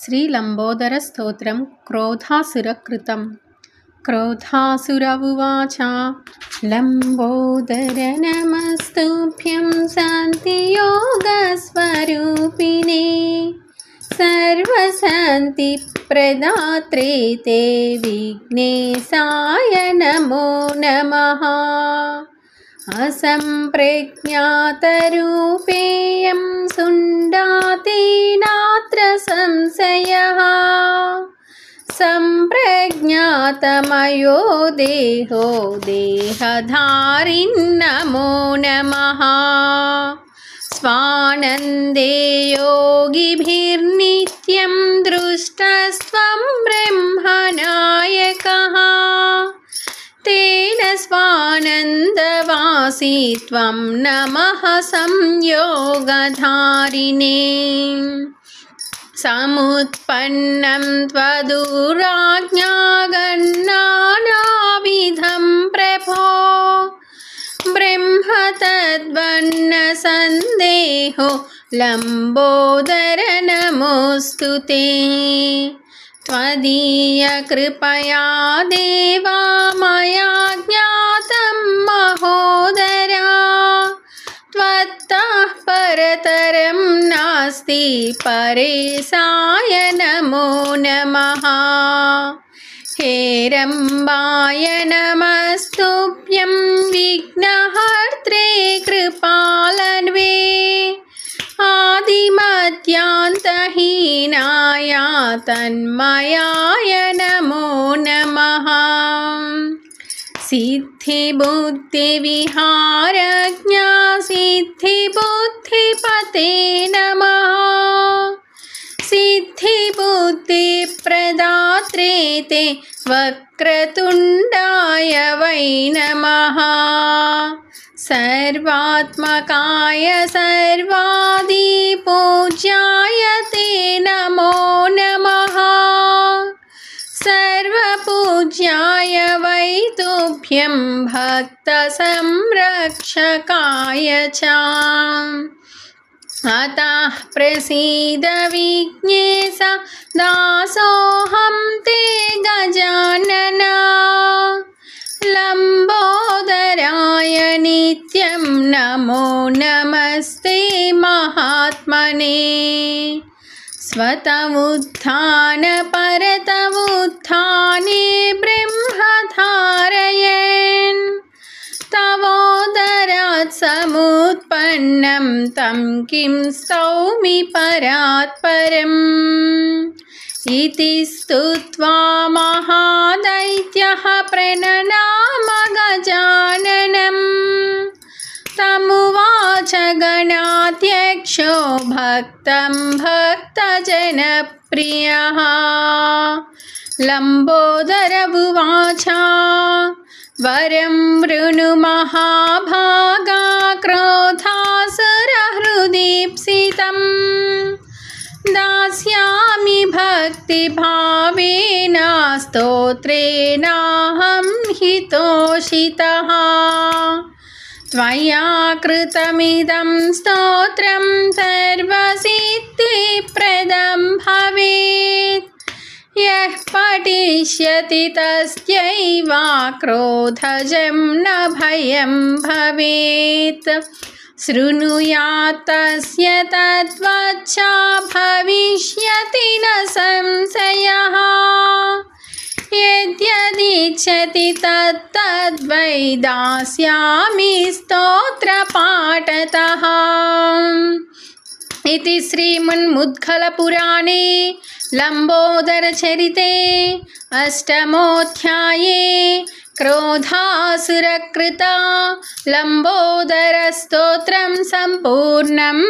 श्रीलम्बोदरस्तोत्रं क्रोधासुरकृतं। क्रोधासुर उवाच लम्बोदर नमस्तुभ्यं शान्तियोगस्वरूपिणे सर्वशान्तिप्रदात्रे ते विघ्नेशाय नमो नमः। असम्प्रज्ञातरूपेयं सुण्डातेनात्र संशयः सम्प्रज्ञातमयो देहो देहधारिन्नमो नमः। स्वानन्दे योगिभिर्नित्यं दृष्टस्त्वं ब्रह्मनायकः तेन स्वानन्दवासी त्वं नमः संयोगधारिणे। समुत्पन्नं त्वदुराज्ञा गन्नानाविधं प्रभो ब्रह्म तद्वन्न सन्देहो लम्बोदर नमोऽस्तु ते। त्वदीयकृपया देवा मया ज्ञातं महोदरा त्वत्तः परतरं नास्ति परेशाय नमो नमः। हेरम्बाय नमस्तुभ्यं विघ्नहर्त्रे कृपालन्वे आदिमध्यान्तहीनाय तन्मयाय नमो नमः। सिद्धिबुद्धिविहारज्ञा सिद्धिबुद्धिपते नमः। सिद्धिबुद्धिप्रदात्रे ते वक्रतुण्डाय वै नमः। सर्वात्मकाय सर्वादिपूज्याय ते नमो नमः। सर्वपूज्याय वै तुभ्यं भक्तसंरक्षकाय च। अतः प्रसीद विघ्नेश दासोऽहं ते गजानन। लम्बोदराय नित्यं नमो नमस्ते महात्मने। स्वतमुत्थान परतमुत्थाने ब्रह्मधारयन् तवोदरात् समुत्पन्नं तं किं स्तौमि परात्परम्। इति स्तुत्वा महादैत्यः प्रणनाम गजाननम्। तमुवाच गणाध्यक्षो भक्तं भक्तजनप्रियः। लम्बोदर उवाच वरं वृणु महाभागा क्रोधासुरहृदीप्सितं दास्यामि भक्तिभावेन स्तोत्रेणाहं हितोषितः। त्वया कृतमिदं स्तोत्रं सर्वसिद्धिप्रदं भवेत्। यः पठिष्यति तस्यैव क्रोधजं न भयं भवेत्। शृणुयात् तस्य तद्वच्च भविष्यति न संशयः। यद्यदिच्छति तद्वै दास्यामि स्तोत्रपाठतः। इति श्रीमन्मुद्गलपुराणे लम्बोदरचरिते अष्टमोऽध्याये क्रोधासुरकृता लम्बोदरस्तोत्रं सम्पूर्णम्।